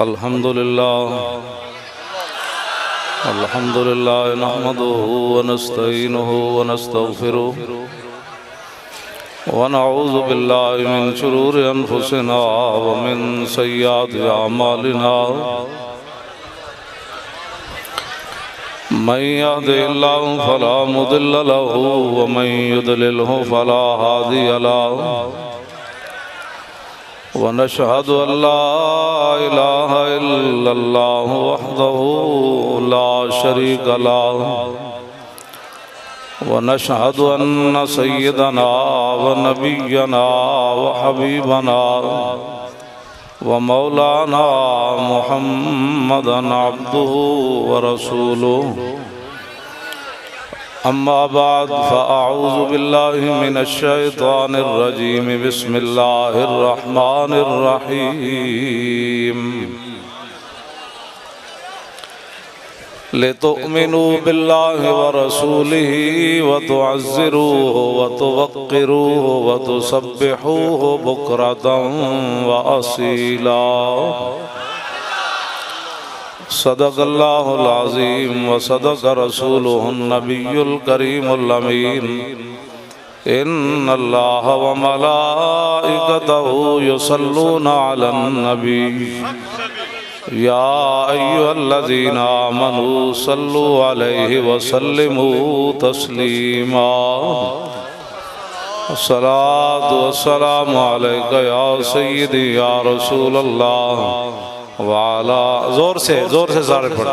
अल्हम्दुलिल्लाह नहमदुहु व नस्तईनुहु व नस्तगफिरुहु व नऊज़ु बिल्लाहि मिन शुरूरि अनफुसिना व मिन सय्यिआति अमालिना मन यहदिहिल्लाहु फला मुदिल्ल लहु व मन युद्लिल्हु फला हादिय लहु वनशहदु अल्ला इलाहा इल्लल्लाह वहदहु ला शरीक लहु वनशहदु अन्न सय्यदना व नबिय्यना व हबीबना व मौलाना मुहम्मदन अब्दुहु व रसूलुहु अम्मा बाद फ़अऊज़ु बिल्लाहि मिनश शैतानिर रजीम बिस्मिल्लाहिर रहमानिर रहीम लितुअ्मिनू बिल्लाहि व रसूलिही व तुअज़्ज़िरूहु व तुवक़्क़िरूहु व तुसब्बिहूहु बुक्रतन व असीला सदक़ल्लाहुल अज़ीम व सदक़ रसूलुहुन नबियुल करीमुल अमीन इन्नल्लाह व मलाइकतहु युसल्लूना अलन नबी या अय्युहल्लज़ीना आमनू सल्लु अलैहि व सल्लिमू तस्लीमा अस्सलातु वस्सलामु अलैका या सय्यदी या रसूलल्लाह वाला जोर से सारे पढ़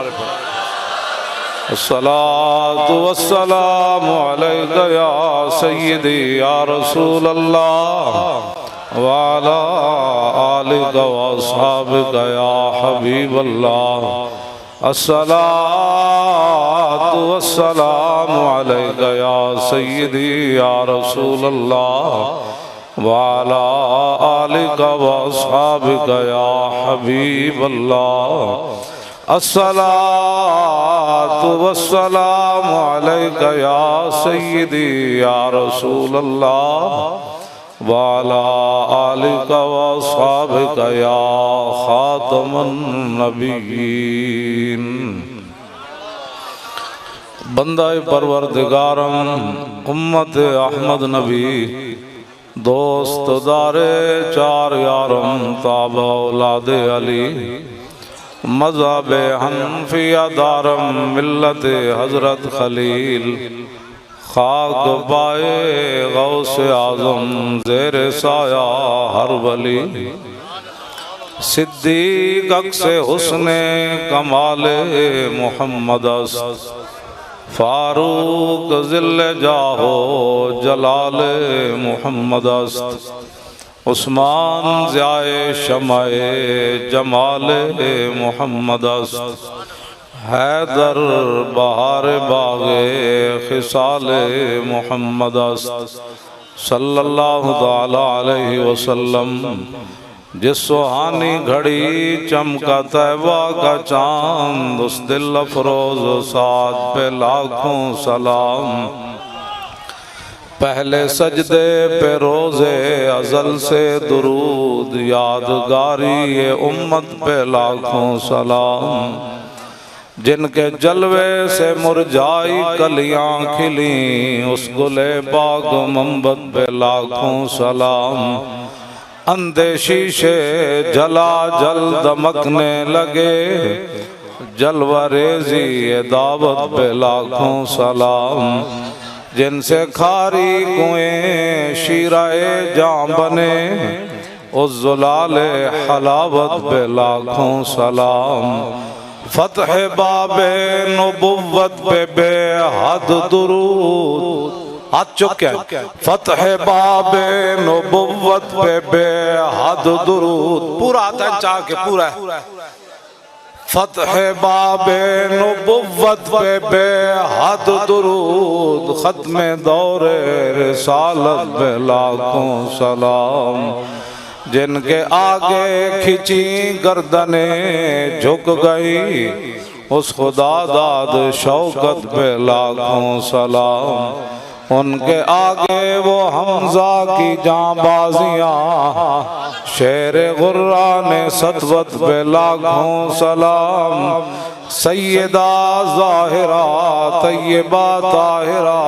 अस्सलातु वस्सलामु अलैका या सय्यदी या रसूल अल्लाह वाला आलिका व अस्हाबिका या हबीब अल्लाह अस्सलातु वस्सलामु अलैका या सय्यदी या रसूल अल्लाह वाला आलिका व अस्हाबिका या हबीब अल्लाह अस्सलातु वस्सलामु अलैका या सय्यदी या रसूल अल्लाह वाला आलिका व अस्हाबिका या खातमुन नबिय्यीन। बंदा परवरदिगारम उम्मत अहमद नबी दोस्त दारे चार यारम ताबा औलादे अली मज़हब हनफिया दारम मिल्लत हज़रत खलील खाक पाए गौसे आज़म ज़ेर साया हर वली सिद्दीक़ अक्से हुस्ने कमाले मुहम्मद फारूक ज़िल्ले जाहो जलाले मुहम्मद उस्मान ज़ियाए शमाए जमाले मुहम्मद हैदर बहार बागे खिसाले मुहम्मद सल्लल्लाहु ताला अलैहि वसल्लम। जिस सुहानी घड़ी चमका तैबा का चांद उस दिल अफरोज साथ पे लाखों सलाम। पहले सजदे पे रोज़े अज़ल से दुरूद यादगारी ये उम्मत पे लाखों सलाम। जिनके जलवे से मुरझाई कलियां खिली उस गुले बाग मंबत पे लाखों सलाम। अंधे शीशे जला जल दमकने लगे जलवा रेजी दावत पे लाखों सलाम। जिनसे खारी कुएं शीराए जां बने उस जुलाले हलावत पे लाखों सलाम। फतह बाबे नबुव्वत पे बेहद दुरूद हाथ चुके फतह बाबे नबुव्वत पे बेहद दुरूद पूरा आता है चाह के पूरा फतह बाबे नबुव्वत पे बेहद दुरूद खत्म दौरे रिसालत पे लाखों सलाम। जिनके आगे खिंची गर्दने झुक गई उस खुदा दाद शौकत पे लाखों सलाम। उनके आगे वो हमजा की जांबाजियां, शेर गुर्रा ने सतवत पे लाखों सलाम। सैयदा ज़ाहिरा तैयबा ताहिरा,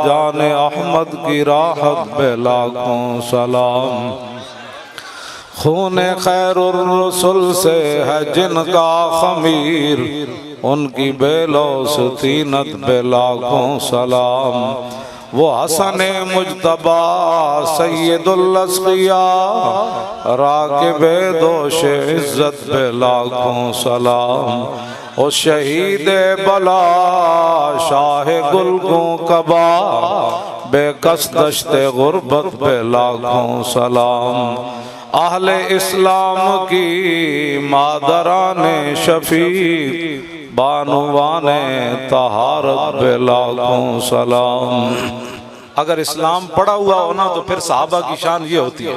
जाने अहमद की राहत पे लाखों सलाम। खूने खैरुर रसूल से है जिनका खमीर, उनकी बेलौस तीनत पे लाखों सलाम। वो हसन मुजतबा सैयदुल अस्किया, राकिबे दोष इज्जत पे लाखों सलाम। ओ शहीद बला शाह गुलगों कबा, बेकस दश्ते गुर्बत पे लाखों सलाम। अहले इस्लाम की मादराने शफीक, बानुवाने तहारत पे लाखों सलाम। अगर इस्लाम पढ़ा हुआ हो ना तो फिर सहाबा की शान ये होती है।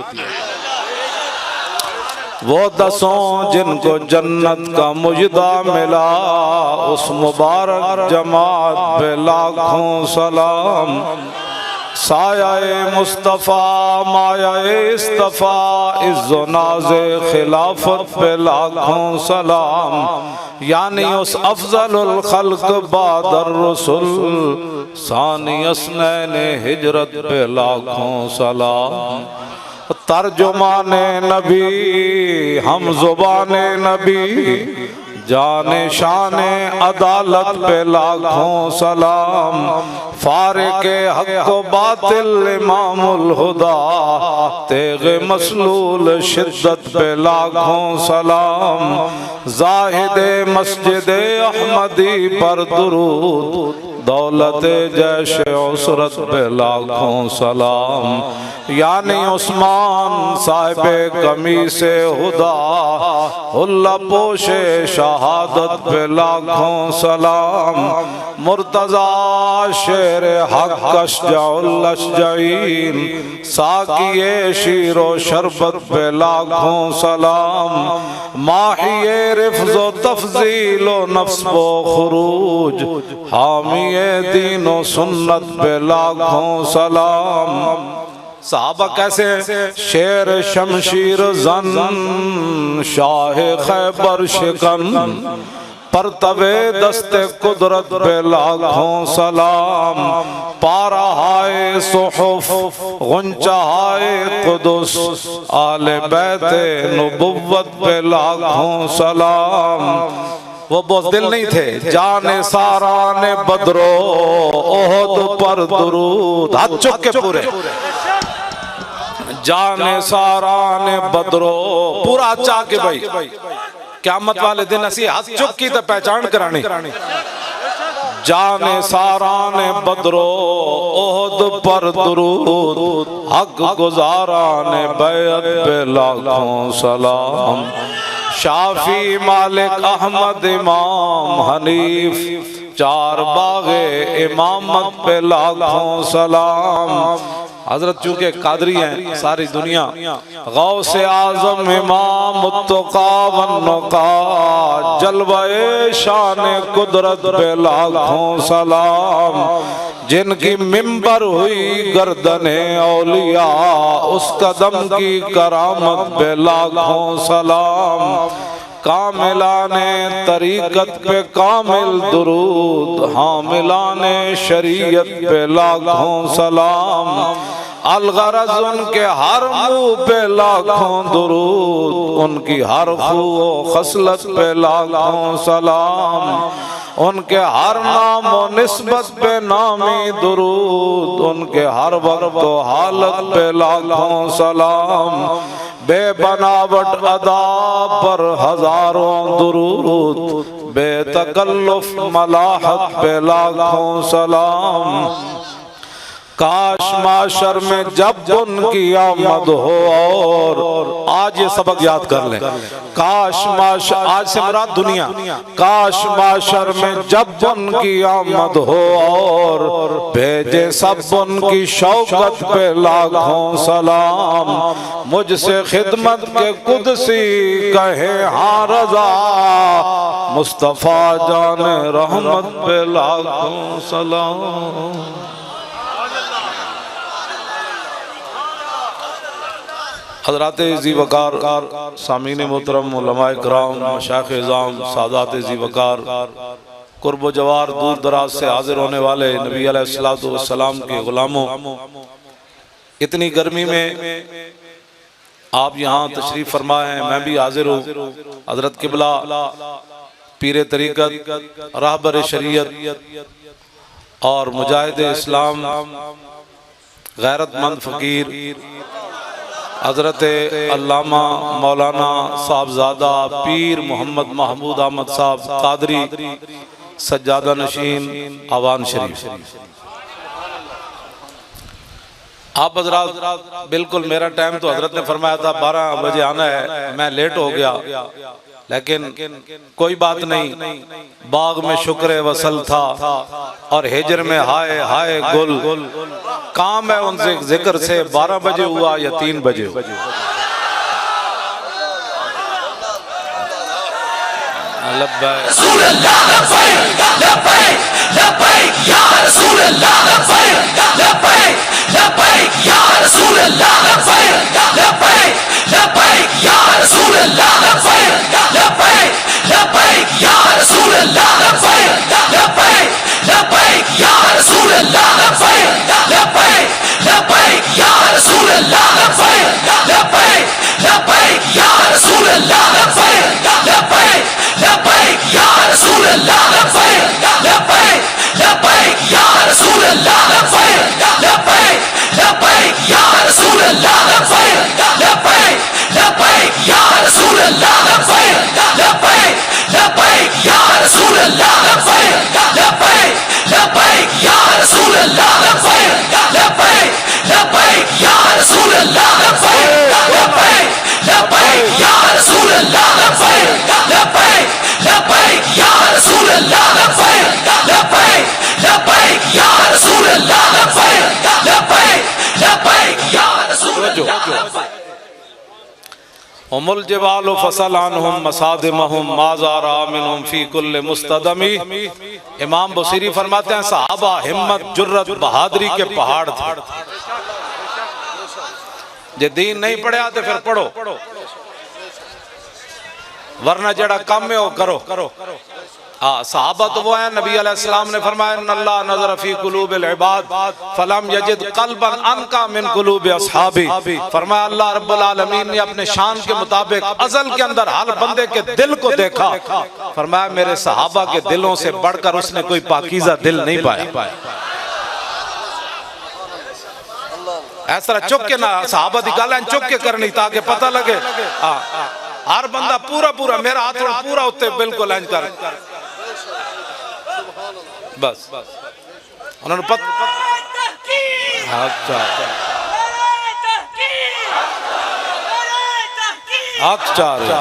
वो दसों जिनको जन्नत का मुजदा मिला, उस मुबारक जमात पे लाखों सलाम। सायाए मुस्तफ़ा मायाए इस्तफ़ा, इज़्ज़ो नाज़े खिलाफत पे लाखों सलाम। यानी उस अफ़ज़लुल खल्क़ बादर रसूल, सानी अस्नैने हिजरत पे लाखों सलाम। तर्जुमाने नबी हम ज़ुबाने नबी, जाने शाने अदालत पे लाखों सलाम। फारिके हक़ व बातिल इमामुल हुदा, तेग़े मसलूल शिद्दत पे लाखों सलाम। ज़ाहिदे मस्जिदे अहमदी पर दुरूद, दौलत जैश उसरत पे लाखों सलाम। यानी उस्मान साहिबे कमीसे हुदा, हुल्ला पोशे शहादत पे लाखों सलाम। मुर्तज़ा शेर हक़ अशजाउल अशजाईन, साकिए शीरो शरबत पे लाखों सलाम। माहिए रिफ़्ज़ो तफ़ज़ीलो नफ्स बो खुरूज, हामिए दीनो सुन्नत पे लाखों सलाम। सहाबा कैसे हैं? शेर शमशीर जन, शाह खैबर शिकन, पर तवे दस्ते कुदरत पे लाखों सलाम। पारा हाय सुहुफ गुंचा हाय कुदुस, आले बैते नबुव्वत पे लाखों सलाम। वो बुज़दिल नहीं थे, जाने सारा ने बदरो ओहद पर दुरूद, हाथ चुक के पूरे। जाने सारा ने बदरो पूरा चाह के भाई, क़यामत वाले दिन असी हाथ चुक की तो पहचान करानी। जाने सारा ने बदरो ओहद पर दुरूद, हक गुजारा ने बैअत पे लाखों सलाम। शाफी मालिक अहमद इमाम हनीफ, चार बागे इमामत पे लाखों सलाम। हजरत चूंकि कादरी हैं सारी दुनिया, गौसे आजम इमाम मुत्तका वन्नुका, जलवाए शान कुदरत पे लाखों सलाम। जिनकी मिंबर हुई गर्दने औलिया, उस कदम की करामत पे लाखों सलाम। कामिलाने तरीकत पे कामिल दुरूद, हामिलाने शरीयत पे लाखों सलाम। अलगरज उनके हर मुँह पे लाखों दुरूद, उनकी हर खूब खसलत पे लाखों सलाम। उनके हर नाम व निस्बत पे नामी दुरूद, उनके हर वक्त व हालत पे लाखों सलाम। बेबनावट अदा पर हजारों दुरूद, बेतकल्लुफ मलाहत पे लाखों सलाम। काश माशर में जब उनकी आमद हो, और आज ये सबक याद कर लें, काश माशर, आज से मुराद दुनिया, काश माशर में जब उनकी आमद हो, और भेजे सब उनकी शौकत पे लाखों सलाम। मुझसे खिदमत के कुदसी कहे हाँ रजा, मुस्तफा जाने रहमत पे लाखों सलाम। हज़रात ज़ी वक़ार, सामीन मोहतरम, उलमाए किराम, मशाइख़ इज़ाम, सादात ज़ी वक़ार, कुर्ब जवार दूर दराज से हाजिर होने वाले नबी अलैहिस्सलातु वस्सलाम के ग़ुलामों, इतनी गर्मी में आप यहाँ तशरीफ़ फरमाए हैं, मैं भी हाजिर हूँ। हज़रत क़िबला पीर तरीक़त, रहबर शरीयत और मुजाहिद इस्लाम, गैरतमंद फ़कीर हज़रत अल्लामा मौलाना साहबज़ादा पीर मोहम्मद महमूद अहमद साहब कादरी सज्जादा नशीन आवान शरीफ। आप हजरात बिल्कुल, मेरा टाइम तो हजरत ने फरमाया था 12 बजे आना है, मैं लेट हो गया, लेकिन कोई बात नहीं। बाग में शुक्र वसल था और हिजर में हाय हाय गुल, काम है उनसे जिक्र से 12 बजे हुआ या 3 बजे हुआ। उमुल जवाल फसलानहुम मसादिमहुम माज़ारा मिनहुम फी कुल्ल मुस्तदमी। इमाम बुसीरी फरमाते हैं सहाबा हिम्मत जुर्रत बहादुरी के पहाड़ थे। जे दीन नहीं पढ़िया तो फिर पढ़ो, वरना जड़ा काम है वो करो। हाँ, सहाबा तो वो है, नबी अलैहिस्सलाम ने फरमाया अल्लाह नज़र फी कुलूबिल इबाद फलम यजिद क़ल्बन अनका मिन कुलूबि अस्हाबी। फरमाया अल्लाह रब्बुल आलमीन ने अपने शान के मुताबिक अज़ल के अंदर हर बंदे के दिल को देखा। फरमाया मेरे सहाबा के दिलों से बढ़कर उसने कोई पाकीज़ा दिल नहीं पाया। ऐसा चुप के ना सहाबा दी गल चुप के करनी ताकि पता लगे। हाँ, हर बंदा पूरा पूरा मेरा हाथ पूरा उत्ते बिल्कुल इंज कर, बस उन्होंने अच्छा अच्छा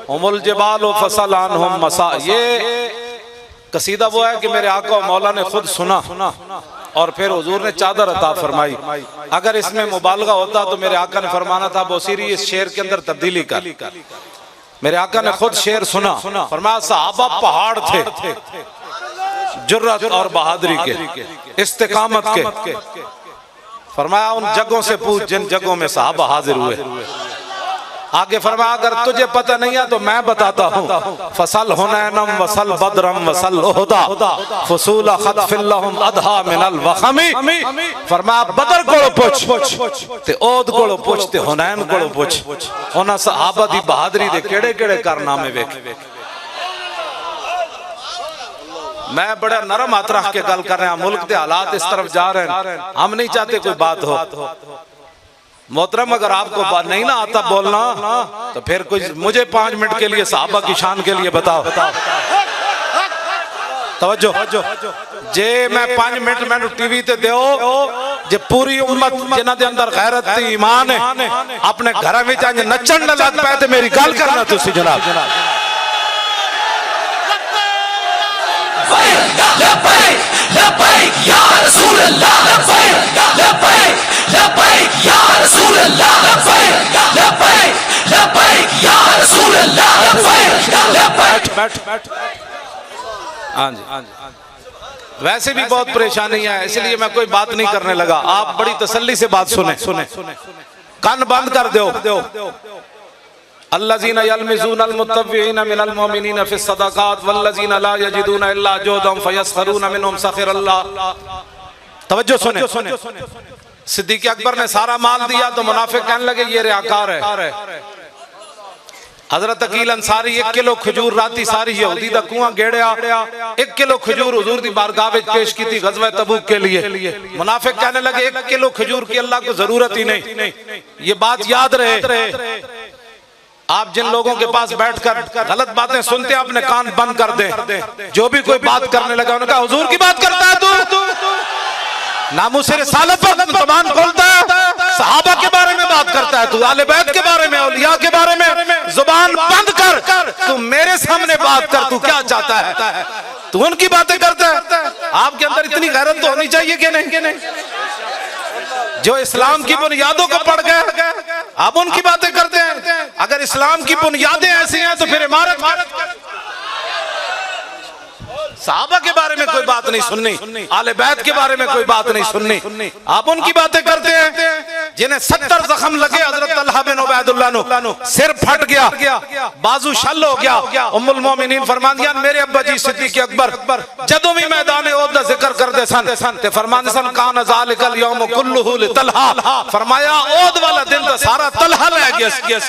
उमुल जबाल फसलानहुम मसा। ये कसीदा वो है कि मेरे आका मौला ने खुद सुना और फिर हुजूर ने चादर अता फरमाई। अगर इसमें मुबालगा होता तो मेरे आका ने फरमाना था बोसीरी इस शेर के अंदर तब्दीली कर। मेरे आका ने खुद शेर सुना, फरमाया सहाबा पहाड़ थे जुर्रत और बहादुरी के, इस्तिकामत के। फरमाया उन जगहों से पूछ जिन जगहों में सहाबा हाजिर हुए। आगे फरमाया अगर तुझे पता नहीं है तो मैं बताता हूँ। फसल हुनैनम वसल बदरम वसल उहदा फसूल खतफिल्लहुम अदहा मिनल वखमी। फरमाया बदर कोलो पूछ ते ओद कोलो पूछ ते हुनैन कोलो पूछ। उन्हां सहाबा दी बहादुरी दे केड़े केड़े कारनामे वेख। मैं बड़ा नरम हाथ रख के गल कर रहा हूं, मुल्क के हालात इस तरफ जा रहे हैं, हम नहीं चाहते कोई बात हो। मोहतरम अगर आपको बात नहीं ना आता बोलना तो फिर कुछ मुझे 5 मिनट के लिए सहाबा की शान के लिए बताओ। तवज्जो जे मैं 5 मिनट मैंने टीवी ते दो जे पूरी उम्मत जिन्हां दे अंदर गैरत ते ईमान है अपने घर में जाके नचन न लग पाए तो मेरी गल करना तुसी जनाब। हाँ जी, वैसे भी बहुत परेशानी है, इसलिए मैं कोई बात नहीं करने लगा। आप बड़ी तसल्ली से बात सुने, कान बंद कर दो। अल्लज़ीना यल्मिज़ूना अल-मुत्तव्विईना मिनल मुमिनीना फ़िस सदक़ात वल्लज़ीना ला यजिदूना इल्ला जुहदहुम फ़यस्ख़रूना मिनहुम सख़िरल्लाह। तवज्जो सुने। सिद्दीक़ अकबर ने सारा माल दिया तो मुनाफिक कहने लगे ये रियाकार है। हजरत अकील अंसारी 1 किलो खजूर राती सारी यहूदी दा कुआं गेड़िया, 1 किलो खजूर हुजूर दी बारगाह विच पेश की थी गज़वा तबूक के लिए। मुनाफिक कहने लगे 1 किलो खजूर की अल्लाह को जरूरत ही नहीं। ये बात याद रहे, आप जिन लोगों के पास बैठकर गलत बातें सुनते हैं अपने कान बंद कर दें। जो भी कोई बात करने लगा उन्होंने कहा हुजूर की बात करता है तू, नामुस रिसालत पर जुबान खोलता है, सहाबा के बारे में बात करता है तू, आले बैत के बारे में, औलिया के बारे में जुबान बंद कर, तू मेरे सामने बात कर। तू क्या चाहता है? तू उनकी बातें करता है। आपके अंदर इतनी गैरत तो होनी चाहिए कि नहीं? जो इस्लाम की बुनियादों को पढ़ गए आप उनकी बातें करते हैं। अगर इस्लाम की बुनियादें ऐसी हैं तो फिर इमारत, सहाबा के बारे में कोई बात नहीं सुननी, आले बैत के बारे में कोई बात नहीं सुननी, आप उनकी बातें करते हैं। जिन्हें 70 जख्म लगे, हजरत तलहा बिन उबैदुल्लाह नु सिर फट गया, बाजू शल हो गया। उम्मुल मोमिनीन फरमांदियां मेरे अब्बा जी सिद्दीक़ अकबर जदों भी मैदान ओहद दा जिक्र करदे सन ते फरमांदे सन कान ज़ालिकल यौम कुल्लुहु लितलहा। फरमाया ओहद वाला दिन तो सारा तलहा ले गया।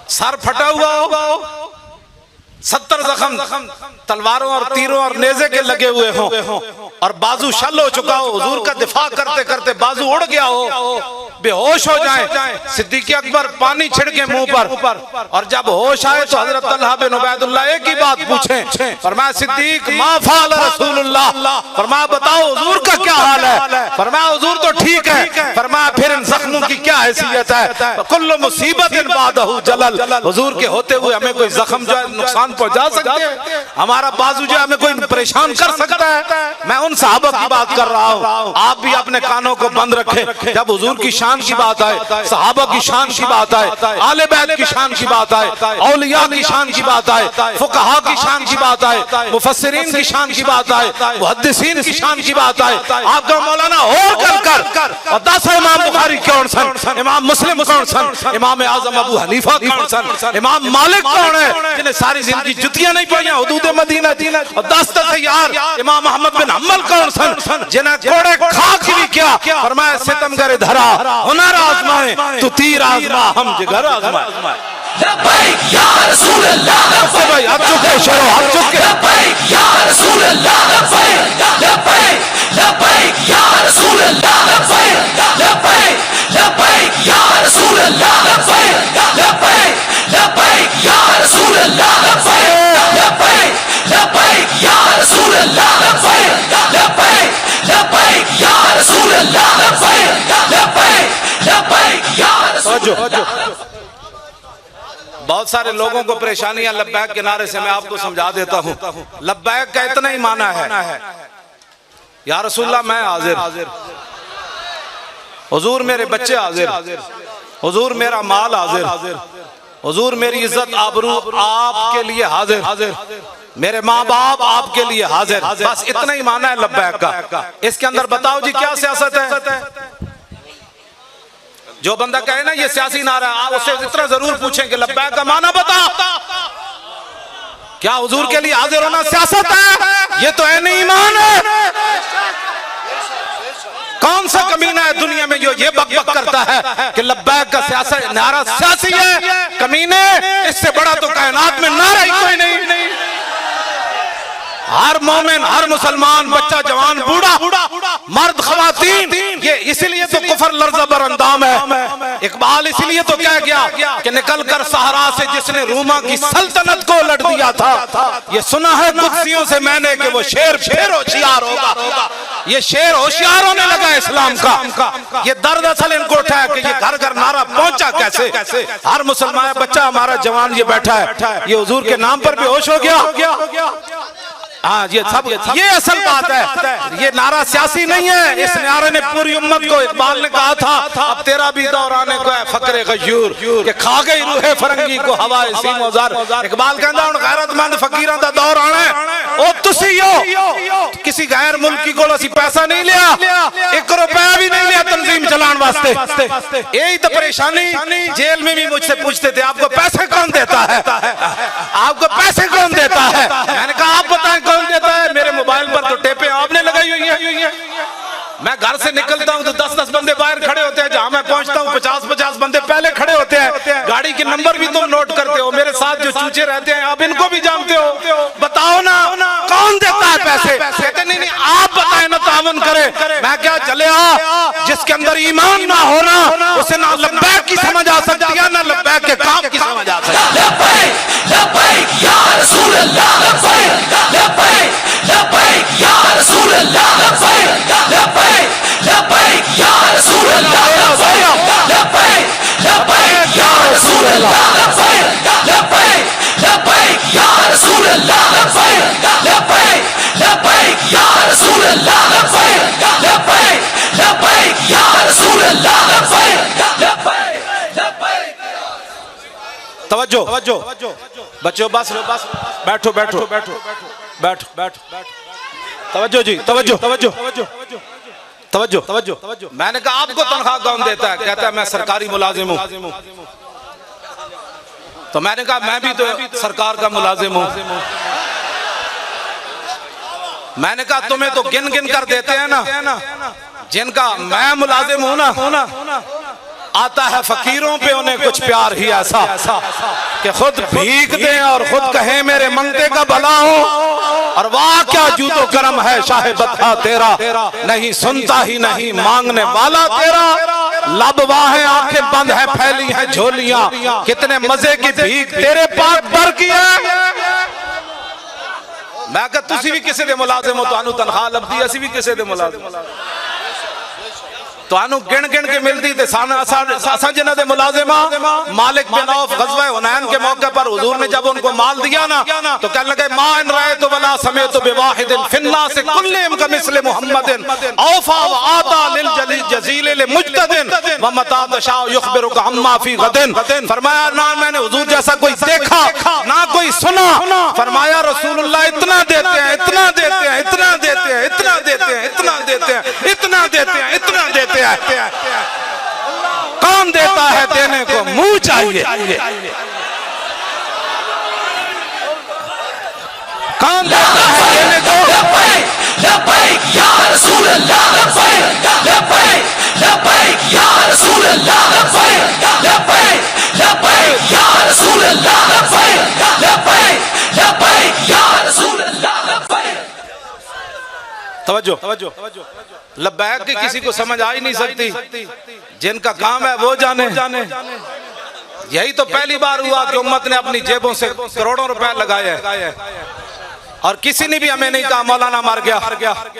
सर फटा हुआ हो, 70 जख्म तलवारों और तीरों और नेज़े के लगे हुए हों और बाजू शल हो चुका हो, हुजूर का दिफा करते करते बाजू उड़ गया हो, बेहोश हो जाए। सिद्दीक़ अकबर पानी छिड़के मुंह पर और जब होश आए तो हजरत तलहा बिन उबैदुल्लाह एक ही बात पूछे। फरमाया सिद्दीक़ मा फ़अल रसूलुल्लाह, फरमाया बताओ हुजूर का क्या हाल है? फरमाया हुजूर तो ठीक है। फरमाया फिर इन जख्मों की क्या हैसियत है? कुल्लु मुसीबतिन बादहु जलल, हुजूर के होते हुए हमें कोई जख्म जो है नुकसान पहुंचा सकते हैं, हमारा बाजू जो हमें कोई परेशान कर सकता है? मैं उन सहाबा की बात कर रहा हूँ। आप भी अपने कानों को बंद रखें। जब हुजूर की शान की बात आए, सहाबा की शान की बात आए, आले बैत की शान की बात आए, औलिया की शान की बात आए, फुकहा की शान की बात आए, मुफस्सिरीन की शान की बात आए, मुहद्दिसीन की शान की बात आए, आपका मौलाना और कर और 10 इमाम बुखारी कौन सन, इमाम मुस्लिम कौन सन, इमाम आजम अबू हनीफा कौन सन, इमाम मालिक कौन है जिन्हें सारी जिंदगी जुतियां नहीं पाई हुदूद मदीना, और 10 यार इमाम अहमद बिन हम्बल कौन सन जिन्हें कोड़े खाक भी क्या। फरमाया सितमगर धरा हुनर आजमाए तू तीर आजमा हम जिगर आजमाए। लब्बैक या रसूल अल्लाह, लब्बैक भाई आप चुके शरो, आप चुके लब्बैक या रसूल अल्लाह, लब्बैक लब्बैक लब्बैक या रसूल अल्लाह, लब्बैक लब्बैक लब्बैक या रसूल अल्लाह, लब्बैक लब्बैक लब्बैक या रसूल अल्लाह, लब्बैक लब्बैक लब्बैक या रसूल अल्लाह, लब्बैक लब्बैक लब्बैक या रसूल अल्लाह, लब्बैक लब्बैक लब्बैक या रसूल अल्लाह। बहुत सारे लोगों को परेशानियां लब्बैक के नारे से, मैं आपको समझा देता हूं। लब्बैक का इतना ही माना है या रसूलल्लाह मैं हाजिर, हुजूर मेरे बच्चे हाजिर, हुजूर मेरा माल हाजिर, हुजूर मेरी इज्जत आबरू आपके लिए हाजिर, मेरे माँ बाप आपके लिए हाजिर। बस इतना ही माना है लब्बैक का। इसके अंदर बताओ जी क्या सियासत है? जो बंदा कहे ना ये सियासी नारा, आप उससे इतना जरूर पूछें कि लब्बैक का माना बता, क्या हुजूर के लिए हाजिर होना सियासत है? ये तो है ईमान है। कौन सा कमीना है दुनिया में जो ये बक बक करता है कि लब्बैक का सियासत नारा सियासी है? कमीने, इससे बड़ा तो कायनात में नारा ही कोई नहीं। हर मोमिन, हर मुसलमान, बच्चा जवान, बूढ़ा, मर्द, खवातीन, ये इसीलिए तो सफर लर्ज़ा बर अंदाम है। इकबाल इसलिए तो कह गया कि निकल कर सहारा से जिसने रूमा की सल्तनत को उलट दिया था, ये सुना है कुत्सियों से मैंने कि वो शेर फिर होशियार होगा। ये शेर होशियार होने लगा इस्लाम का। ये दर्द असल इनको उठा है कि ये घर घर नारा पहुंचा कैसे। हर मुसलमान बच्चा हमारा जवान ये बैठा है, ये हुजूर के नाम पर बेहोश हो गया। हाँ, ये असल बात है। ये नारा सियासी नहीं है, इस नारे ने पूरी उम्मत को, इकबाल ने कहा था अब तेरा भी दौर आने को है फकरे गयूर के खा गई रूहे फरंगी को हवाए सीमोजार। इकबाल कहता हूं गैरतमंद फकीरां दा दौर आना है। ओ तुसी हो किसी गैर मुल्की को असी पैसा नहीं लिया, 1 रुपया भी नहीं लिया तंजीम चलाने वास्ते। यही तो परेशानी। जेल में भी मुझसे पूछते थे आपको पैसे कौन देता है, आपको पैसे कौन देता है। मैंने कहा आप बताएं कौन देता है। मेरे मोबाइल पर तो टेपें आपने लगाई हुई है। मैं घर से निकलता हूं तो 10-10 बंदे बाहर खड़े होते हैं, जहां मैं पहुंचता हूं 50-50 बंदे पहले खड़े होते हैं। गाड़ी के नंबर भी तुम नोट करते हो। मेरे साथ जो चूचे रहते हैं आप इनको भी जानते हो। बताओ ना कौन देता है पैसे। कहते नहीं आप बताएं ना, तावन करे। मैं क्या चले जिसके अंदर ईमान ना होना उसे ना लब्बैक की समझ आ सकती है, ना लब्बैक के काम की समझ आ सकती है। लब्बैक लब्बैक या रसूल अल्लाह, लब्बैक लब्बैक लब्बैक या रसूल अल्लाह, लब्बैक लब्बैक लब्बैक या रसूल अल्लाह, लब्बैक लब्बैक लब्बैक या रसूल अल्लाह, लब्बैक लब्बैक लब्बैक या रसूल अल्लाह, लब्बैक लब्बैक लब्बैक या रसूल अल्लाह, लब्बैक लब्बैक लब्बैक या रसूल अल्लाह, लब्बैक लब्बैक लब्बैक। तवज्जो बच्चों, बस बैठो बैठो बैठो बैठो बैठो। तवज्जो जी, तवज्जो तवज्जो तवज्जो तवज्जो। मैंने कहा आपको तनख्वाह कौन देता है। कहता है मैं सरकारी मुलाजिम हूं। तो मैंने कहा मैं भी तो सरकार का मुलाजिम हूं। मैंने कहा तुम्हें तो गिन गिन कर देते हैं ना, जिनका मैं मुलाजिम हूं ना, आता है फकीरों पे उन्हें कुछ प्यार ही ऐसा कि खुद भीख दें और खुद कहें मेरे मंगते का भला हो। और वाह क्या जूतो करम है शाहे बता तेरा, नहीं सुनता ही नहीं मांगने वाला तेरा। लब वाहें आंखें बंद है फैली है झोलियां, कितने मजे की भीख तेरे पास भर की है। मैं कहा तुसी भी किसी दे मुलाजिम हो, तुहानू तनख्वाह लभदी, असी भी किसी दे मुलाजिम। तो गिन गिन के मिलती थे जिन्हों दे मुलाजिमा। मालिक बिन औफ गज़वा हुनैन के मौके पर हुजूर ने जब उनको माल दिया ना, तो कहने लगे मा इन रायतु वला समेतु बिवाहिदिन फिन्नास कुल्लिहिम कमिस्ल मुहम्मदिन औफा व आता लिल जज़ील लिमुज्तदिन व मता तशा युखबिरुका अम्मा फी गदिन। फरमाया ना मैंने हुजूर जैसा कोई देखा ना कोई सुना। फरमाया रसूलुल्लाह इतना देते हैं, इतना देते हैं, इतना देते हैं, इतना देते हैं, इतना देते हैं, इतना देते हैं, इतना देते हैं। कौन देता है देने को मुंह चाहिए। कौन देता है देने को। लब्बैक या रसूल अल्लाह, लब्बैक लब्बैक या रसूल अल्लाह, लब्बैक लब्बैक या रसूल अल्लाह, लब्बैक लब्बैक या रसूल अल्लाह। तवज्जो लब्बैक की किसी को समझ आ ही नहीं सकती, जिनका काम है वो जाने। यही तो पहली बार हुआ कि उम्मत ने अपनी जेबों से करोड़ों रुपए लगाए और किसी ने भी हमें नहीं कहा मौलाना मर गया,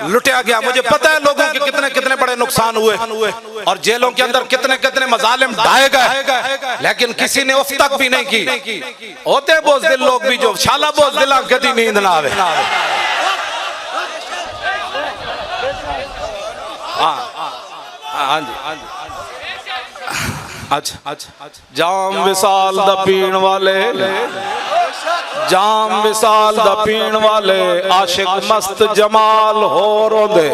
लुटिया गया। मुझे पता है लोगों के कितने कितने बड़े नुकसान हुए और जेलों के अंदर कितने कितने मजालिम ढाए गए, लेकिन किसी ने उफ तक भी नहीं की। होते बोझदिल लोग भी जो शाला बोझदिला कदी नींद ना आवे। हाँ जी अच्छा जाम विसाल दा पीण वाले, जाम विसाल दा पीण वाले आशिक मस्त जमाल हो रोंदे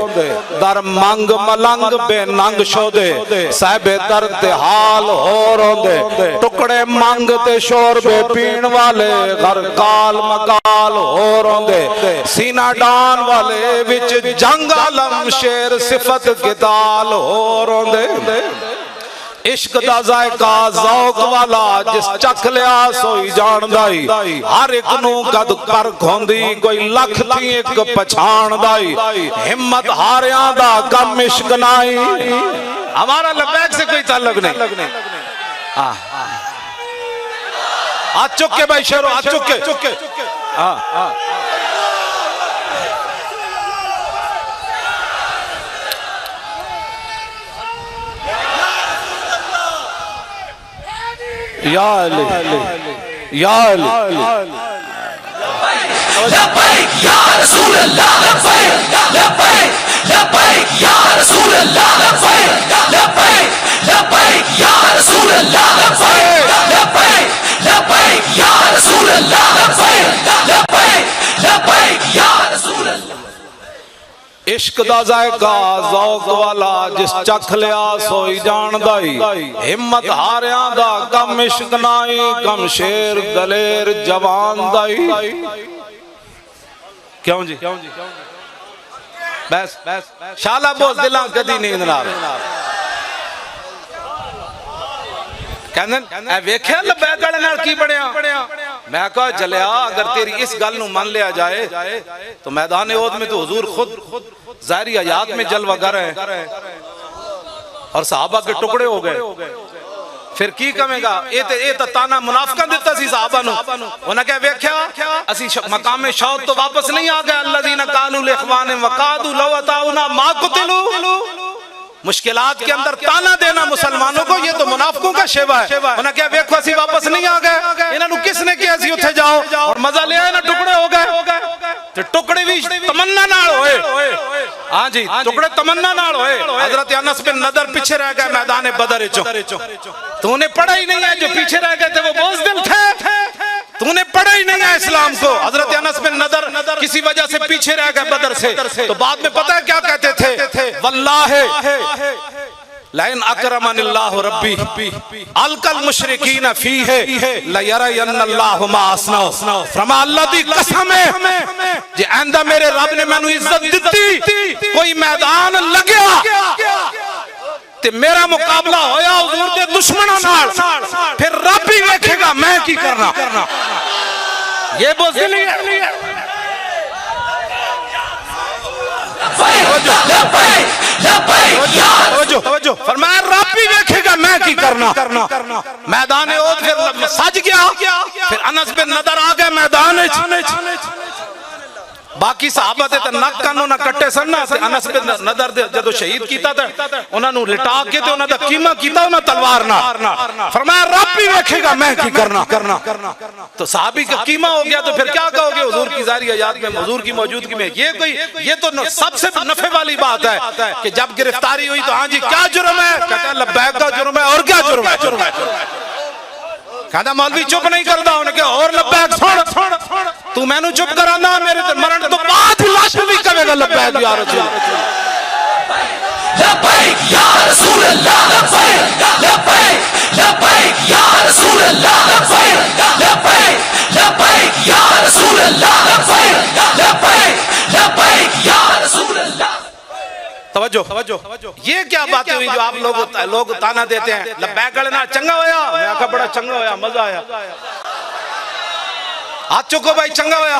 दर मंग मलंग बेनंग शोदे साहिबे दर ते हाल हो रोंदे टुकड़े मंग ते शोर बे पीण वाले घर काल मकाल हो रोंदे सीना डान वाले विच जंग आलम शेर सिफत गिदाल हो रोंदे इश्क दा जायका ज़ौक़ वाला जिस चख लिया सोई जानदा ही हर एक नू कद पर खोंदी कोई लख थी एक पछाणदा ही हिम्मत हारियां दा कम इश्क नाई। हमारा लबैक से कोई ताल्लुक नहीं। आ चुके भाई शेरो आ चुके। या अली या अली लब्बैक या रसूल अल्लाह लब्बैक लब्बैक लब्बैक या रसूल अल्लाह लब्बैक लब्बैक लब्बैक या रसूल अल्लाह लब्बैक लब्बैक लब्बैक या रसूल अल्लाह लब्बैक लब्बैक लब्बैक या रसूल अल्लाह। इश्क दा जायका ज़ौक़ वाला जिस चख लिया सोई जानदा ही हिम्मत हारियां दा कम इश्क नाई कम शेर दलेर जवान दा ही। क्यों जी बस शाला बोस दिलां कदी नींद ना कहंदे वेख्या लबैक वाले नाल की बनया। मैं कहा जलिया अगर तेरी इस गल नू मान लिया जाए तो मैदान ओद में तो हुजूर खुद ज़ाहिरी हयात में जलवागर है और सहाबा के टुकड़े हो गए। फिर की कहेगा ये तो ताना मुनाफिकां दिता सी सहाबा नू। उन्हें क्या वेख्या असी मकाम शौक तो वापस नहीं आ गए। अल्लज़ीना कालू लिइख्वानिहिम वक़ादू लौ अताउना मा कुतिलू। मुश्किलात के अंदर ताना देना मुसलमानों को ये तो मुनाफिकों का शेवा है। उन्हें क्या वेखो असी वापस नहीं आ गए। इन्होंने किसने किया सी उथे जाओ और मजा ले आए ना टुकड़े हो गए ते टुकड़े भी तमन्ना नाल होए। हां जी टुकड़े तमन्ना नाल होए। हजरत अनस बिन नदर पीछे रह गए मैदान बदर चो। तूने पढ़ा ही नहीं है जो पीछे रह गए थे वो बुज़दिल थे। तूने पढ़ा ही नहीं है इस्लाम को। हजरत अनस बिन नदर किसी वजह से पीछे रह गए बदर से तो बाद में पता है क्या कहते थे वल्लाहि लाइन अकरमनिल्लाहु रब्बी अलकल मुशरिकीन फीहे लयरयन्नल्लाहु मा असनौ। फरमा अल्लाह दी कसम है जे आंदा मेरे रब ने मैनू इज्जत दिती कोई मैदान लगया ते मेरा मुकाबला होया हुजूर दे दुश्मनां नाल फिर रब ही वेखेगा मैं की करना। ये बुज़दिली है। फरमाया रब भी देखेगा मैं की करना। मैदान ओद फिर सज गया। फिर अनस बिन नदर आ गए मैदान। बाकी सहाबा ते नक कानों ना कट्टे सन ना अनस बिन नदर दे जदों शहीद कीता ते उन्हां नू लिटा के ते उन्हां दा कीमा कीता उन्हां तलवार नाल। फरमाया रब भी देखेगा मैं की करना। तो सहाबी का कीमा हो गया तो फिर क्या कहोगे हुजूर की ज़ाहिरी हयात में हुजूर की मौजूदगी में। ये तो सबसे नफे वाली बात है कि जब गिरफ्तारी हुई तो हाँ जी क्या जुर्म है। कहता है लब्बैक का जुर्म है और क्या जुर्म है। कहता मौलवी चुप नहीं करता उन्हें क्या और लब्बैक सुन तू मैनू चुप कराना मेरे तो मरण तो बाद लाश भी कहेगा लब्बैक या रसूल लब्बैक या रसूल अल्लाह लब्बैक लब्बैक लब्बैक या रसूल अल्लाह लब्बैक लब्बैक लब्बैक या रसूल अल्लाह लब्बैक लब्बैक लब्बैक या रसूल अल्लाह। तवज्जो ये क्या बातें हुई जो आप लोग ताना देते हैं लब्बैक वाले ना चंगा होया। मैं आखा बड़ा चंगा होया मजा आया। हाथ चुको भाई चंगा होया।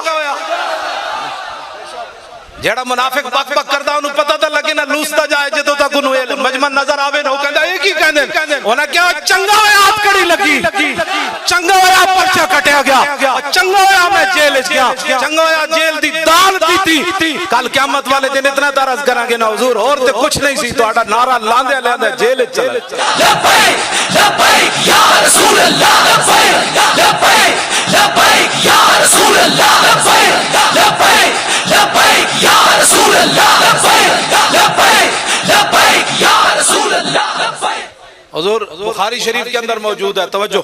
जेड़ा मुनाफिक बक बक करदा उन्हें पता तो लगे ना लूसता जाए जदों तक उन्हें मजमा नजर आवे ना कहंदा एक ही कहंदे उन्हें क्या चंगा होया हाथ कड़ी लगी चंगा होया पर्चा कटिया गया चंगा होया मैं जेल च गया चंगा होया जेल दी दाल पीती। कल क़यामत वाले दिन इतना तरस करांगे ना हुजूर और ते कुछ नहीं सी तुहाडा नारा लांदे लांदे जेल च चले। लब्बैक लब्बैक या रसूल अल्लाह लब्बैक लब्बैक लब्बैक या रसूल अल्लाह लब्बैक लब्बैक लब्बैक या रसूल अल्लाह लब्बैक लब्बैक लब्बैक या रसूल अल्लाह लब्बैक। हुजूर बुखारी शरीफ के अंदर मौजूद है। तवज्जो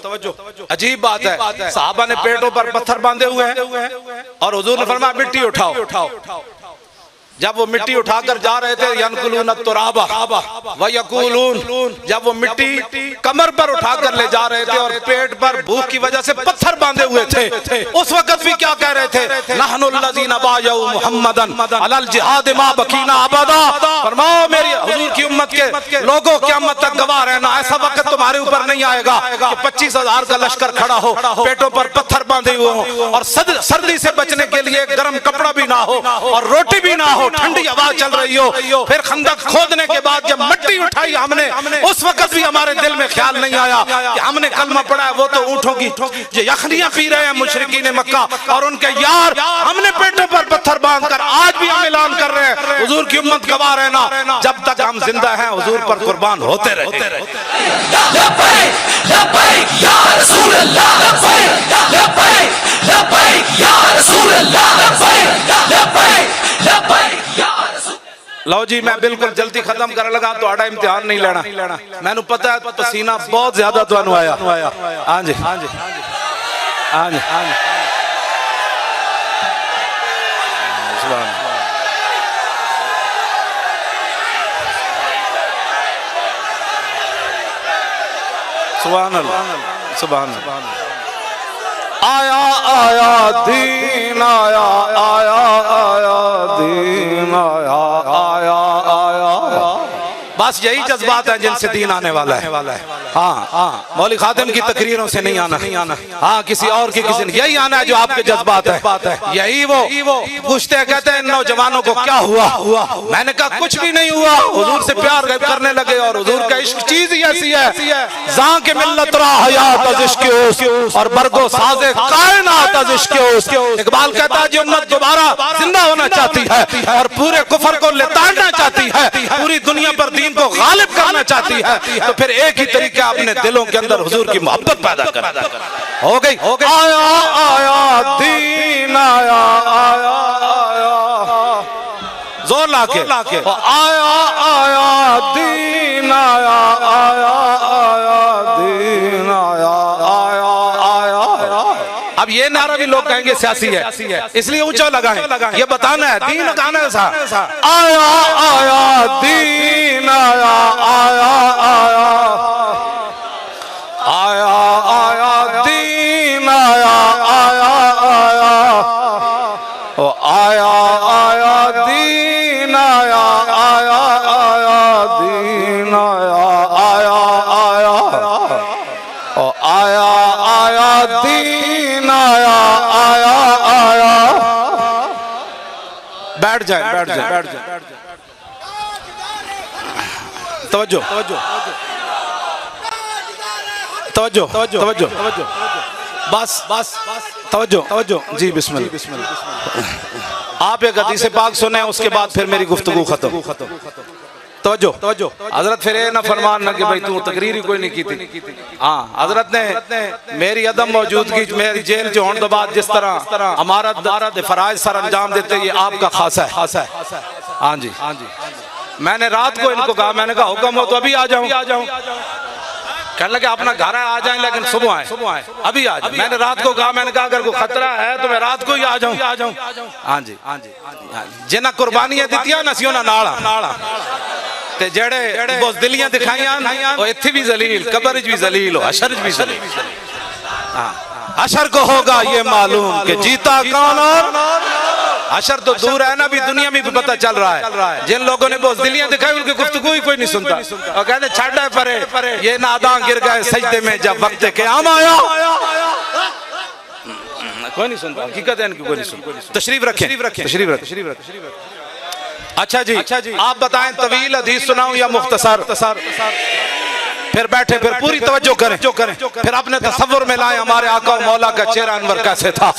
अजीब बात है सहाबा ने पेटों पर पत्थर बांधे हुए हैं और हुजूर ने फरमाया मिट्टी उठाओ। जब वो मिट्टी उठाकर जा रहे थे यनकुलून तुराबा व यकूलून, जब वो मिट्टी कमर पर उठाकर ले जा रहे थे और पेट पर भूख की वजह से पत्थर बांधे हुए थे, उस वक्त भी क्या कह रहे थे, नहनुल्लज़ीना बायऊ मुहम्मदन अलल जिहाद मा बकीना अबदा। फरमाओ मेरी हुजूर की उम्मत के लोगों, क़यामत तक गवाह रहना, ऐसा वक्त तुम्हारे ऊपर नहीं आएगा कि 25,000 का लश्कर खड़ा हो, पेटों पर पत्थर बांधे हुए हो और सर्दी से बचने के लिए गर्म कपड़ा भी ना हो और रोटी भी ना हो, ठंडी हवा चल रही हो। फिर खंदक खोदने के बाद जब मिट्टी उठाई हमने, उस वक्त भी हमारे दिल में ख्याल नहीं आया कि हमने कलमा पढ़ा है, वो तो ऊँटों की जो यखनियां पी रहे हैं मुशरिकीन मक्का और उनके यार, हमने पेटों पर पत्थर बांधकर आज भी हम ऐलान कर रहे हैं हुजूर की उम्मत गवाह रहना, जब तक हम जिंदा हैं हुजूर पर कुर्बान होते रहे। लब्बैक लब्बैक या रसूल अल्लाह, लब्बैक लब्बैक लब्बैक या रसूल अल्लाह, लब्बैक लब्बैक लब्बैक या रसूल। लो जी, मैं बिल्कुल जल्दी खत्म करने लगा, तो आड़ा इम्तिहान नहीं लेना, मैंने पता है पसीना बहुत ज्यादा तो आया। हाँ जी हाँ जी हाँ जी हाँ जी, सुभान अल्लाह सुभान अल्लाह। आया आया दीन आया, आया आया दीन आया, आया आया। बस यही जज्बात है जिनसे दीन आने वाला है। हाँ हाँ, मौलवी खातिम की तकरीरों से नहीं आना, हाँ किसी और की किसी, यही आना है जो आपके जज्बात है। यही वो पूछते हैं, कहते हैं नौजवानों को क्या हुआ, मैंने कहा कुछ भी नहीं हुआ, हुजूर से प्यार करने लगे और हुजूर का इश्क चीज ही ऐसी है, जां के मिल्लत रा हयात अज इश्क और बरगो साजे कायनात अज इश्क। इकबाल कहता है जो उम्मत दोबारा जिंदा होना चाहती है और पूरे कुफर को लेताड़ना चाहती है, पूरी दुनिया पर दीन को गालिब करना चाहती है, तो फिर एक ही तरीका अपने दिलों के अंदर हुजूर की मोहब्बत पैदा कर। हो गई आया आया दीन आया, आया आया जोर लाके आया आया दीन आया, आया आया दीन आया, आया आया। अब ये नारा भी लोग कहेंगे सियासी है, इसलिए ऊंचा लगाएं, ये बताना है दीन गाना ऐसा, आया आया दीन आया, आया आया आया आया दीन आया, आया आया ओ आया आया दीन आया, आया आया दीन आया, आया आया ओ आया आया दीन आया, आया आया। बैठ जाए। तवज्जो बस तवज्जो जी, बिस्मिल्लाह। आप एक हदीस पाक सुने, उसके बाद फिर मेरी गुफ्तगू खत्म। तवज्जो हजरत फिर ना फरमान ना कि भाई तू तकरीर ही कोई नहीं की थी। हाँ, हजरत ने मेरी अदम मौजूदगी, मेरी जेल जो होने के बाद जिस तरह हमारा फराइज सर अंजाम देते, ये आपका खासा है। हाँ जी, मैंने रात को इनको कहा, मैंने कहा हुक्म हो तो अभी आ जाऊं। कहने लगे अपना घर है, आ जाएं, लेकिन सुबह आए, अभी आ जाए। मैंने रात को कहा, मैंने कहा अगर कोई खतरा है तो मैं रात को ही आ जाऊं। हाँ जी, जिन्हें कुर्बानियां दित्तियां ना सियों नाला ते जेड़े बुज़दिलियां दिखाइयां, वो इत्थे भी जलील, कब्र भी जलील, हशर भी जलील। हाँ, हशर को होगा ये मालूम कि जीता कौन और हशर तो दूर है ना, भी दुनिया में भी पता चल रहा है। जिन लोगों ने बुज़दिलियां दिखाई उनकी गुफ्तगू ही कोई नहीं सुनता और कहते छाड़ा परे ये नादान गिर गए सजदे में जब वक्त क़याम आया। कोई नहीं सुनता, हकीकत है इनकी कोई नहीं सुनता। तशरीफ रखें। अच्छा जी, आप बताएं तवील हदीस सुनाऊं या मुख्तसर? फिर बैठे, फिर पूरी तवज्जो करें, फिर अपने तसव्वुर में लाएं हमारे आका और मौला का चेहरा अनवर कैसे था,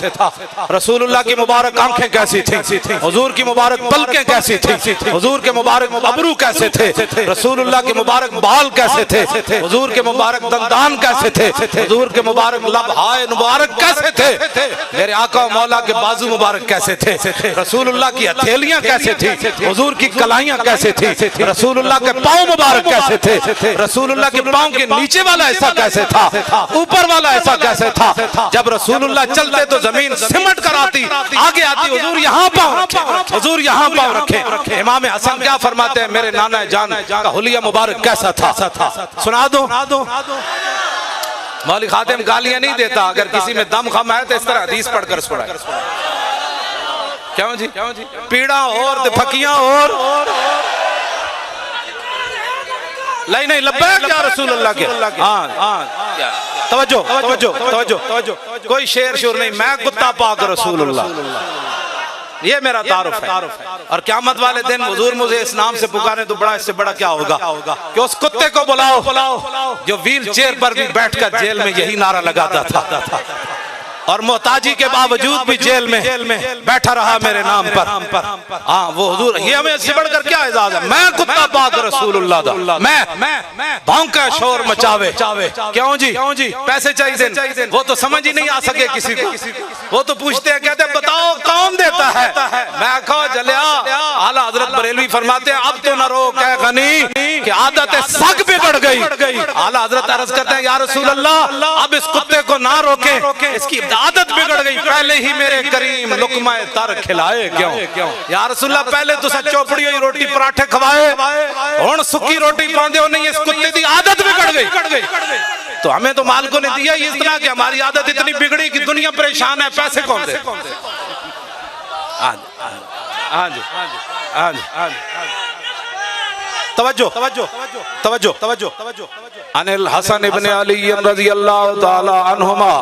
रसूलुल्लाह की मुबारक आंखें कैसी थी, हुजूर की मुबारक पलकें कैसी थी, हुजूर के मुबारक अबरू कैसे थे, रसूलुल्लाह के मुबारक बाल कैसे थे, हुजूर के मुबारक दंदान कैसे थे, हुजूर के मुबारक लबहाए मुबारक कैसे थे, मेरे आका और मौला के बाजू मुबारक कैसे थे, रसूलुल्लाह की हथेलियां कैसे थी, हुजूर की कलाइयां कैसे थी, रसूलुल्लाह के पाँव मुबारक कैसे थे, रसूलुल्लाह के पांव के नीचे वाला ऐसा कैसे था, ऊपर वाला ऐसा कैसे था। जब रसूलुल्लाह चलते तो जमीन सिमट कर आती, आगे आती, हुजूर यहाँ पांव रखे, हुजूर यहाँ पांव रखे। इमाम हसन क्या फरमाते हैं, मेरे नाना जान का हुलिया मुबारक कैसा था, सुना दो। मौलवी खातिम गालियां नहीं देता, अगर किसी में दम खम है तो इस तरह हदीस पढ़कर सुनाए। क्यों जी, पीड़ा और फकियां और नहीं लब्बैक या रसूलुल्लाह के। हाँ तवज्जो, कोई शेर शोर नहीं, मैं कुत्ता पाक रसूलुल्लाह, ये मेरा तारुफ है। और क़यामत वाले दिन हुजूर मुझे इस नाम से पुकारे तो बड़ा, इससे बड़ा क्या होगा कि उस कुत्ते को बुलाओ जो व्हील चेयर पर भी बैठकर जेल में यही नारा लगाता था और मोहताजी के बावजूद भी जेल में बैठा रहा मेरे नाम पर। हाँ वो हुजूर, ये हमें इससे बढ़कर क्या एजाज है, मैं कुत्ता पाक रसूलुल्लाह दा, मैं भौंके शोर मचावे। क्यों जी, पैसे चाहिए, वो तो समझ ही नहीं आ सके किसी को, वो तो पूछते हैं, कहते हैं बताओ कौन देता है। मैं कहो जलिया, आला हजरत बरेलवी फरमाते हैं अब तो न रो कह गनी कि आदत सग बिगड़ गई। आला हजरत अर्ज करते हैं या रसूल अल्लाह अब इस कुत्ते को ना रोके, इसकी आदत बिगड़ गई, पहले ही मेरे करीम लुकमाए तर खिलाए। क्यों या रसूल अल्लाह, पहले तो सब चौपड़ी हुई रोटी पराठे खवाए, हुण सुक्की रोटी पांदे हो, नहीं इस कुत्ते की आदत बिगड़ गई। तो हमें तो मालिकों ने दिया इस तरह की, हमारी आदत इतनी बिगड़ी कि दुनिया परेशान है, पैसे कौन दे। हाँ जी, तवज्जो। अनिल हसन इब्ने अली रज़ियल्लाहु ताला अन्हुमा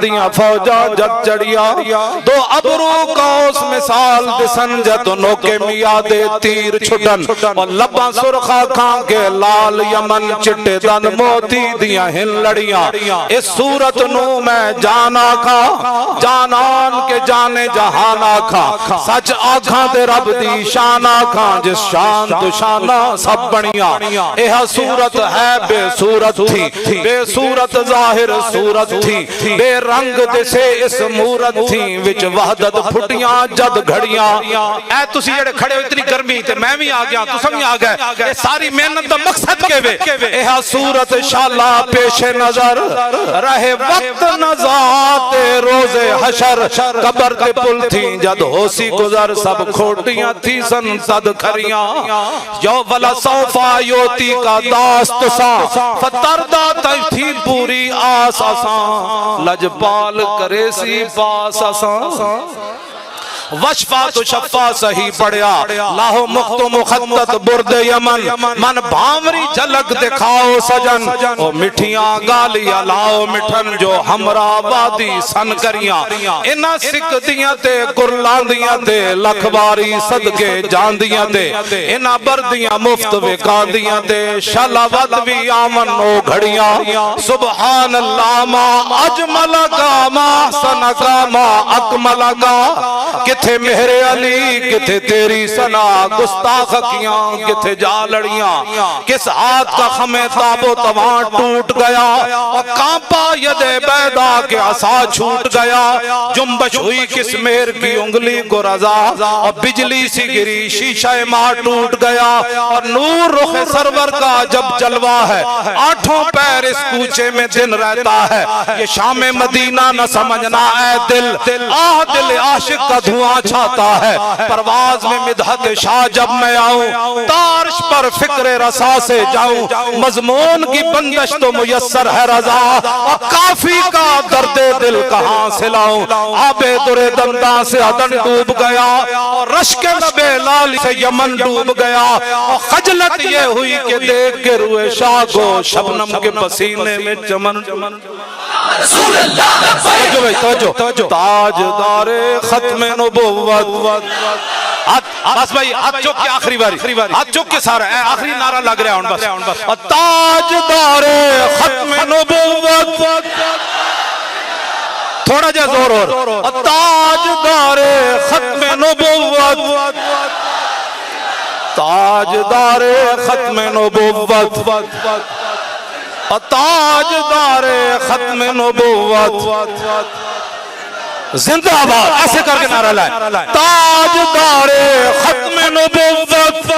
दिया फौजा जग चढ़िया दो अबरू का उस मिसाल दिसन जतनों के मियादे तीर छुटन और लब्बा सुरखा खां के लाल यमन चिट्टे दन मोती दिया हिन लड़ियां इस सूरत नू मैं जाना खा जानान के जाने जहाना खा सच आखा ते रब दी शाना खा जिस शान तो शाना सब बनिया यह सूरत है बेसूरत थी बेसूरत जाहिर सूरत थी बेरंग दिसे इस मूरत थी विच वहदत फुटियां जद घड़ियां ऐ तुसी जेड़े खड़े हो इतनी गर्मी ते मैं भी आ गया तुम भी आ गए ये सारी मेहनत दा मकसद के वे यह सूरत शाला पेश नजर रहे वक्त नजात रोजे हशर कब्र ते पुल थी जद होसी गुजर सब खोटियां थी सन सद खरियां यो वला सौफा योती का दास्त सा फतरदा थी पूरी आस आसा लजपाल करे सी पास आसा वशफा तो शफा सही पढ़िया लाहो मुख्तो मुखद्दत बुर्दे यमन मन भावरी झलक दिखाओ सजन ओ मिठियां गालियां लाओ मिठन जो हमरा वादी सन करियां इना सिक दियां ते कुरलांदियां ते लखबारी सदके जांदियां ते इना बरदियां मुफ्त विकांदियां ते शलावत भी आमन ओ घड़ियां सुभान अल्लाह मा अजमल का मा सन का मा अकमल का किथे मेरे अली किथे तेरी सना गुस्ताख कियां किथे जा लड़ियां किस हाथ का खमे ताबो तवा टूट गया और कांपा यदे बैदा के आसा छूट गया जुम्बश हुई किस मेहर की उंगली को रजा और बिजली सी गिरी शीशा मां टूट गया और नूर रुख सरवर का जब जलवा है आठों पैर इस कूचे में दिन रहता है ये शाम मदीना न समझना ऐ दिल आह दिल आशिक का धुआं छाता है परवाज में मिदहत शाह जब मैं आऊं तारिश पर फिक्र रसा से जाऊं मजमून की बंदिश तो मुयस्सर है रजा और काफी का दर्दे दिल कहां से लाऊं आबे दुरे दंदा से अदन डूब गया और रश्क नबे लाल से यमन डूब गया और खजलत ये हुई कि देख के रुए शाह को शबनम के पसीने में चमन ताजदारे खत्मे नबुव्वत बस भाई हाथ चौक के आखिरी बारी हाथ चौक के सारा आखिरी नारा लग रहा है बस ताजदारे खत्मे नबुव्वत थोड़ा जा जोर और ताजदारे खत्मे नबुव्वत ताजदारे खत्मे नबुव्वत ताजदारे खत्मे नबुव्वत जिंदाबाद ऐसे करके नारा लाए ताजदारे खत्मे नबुव्वत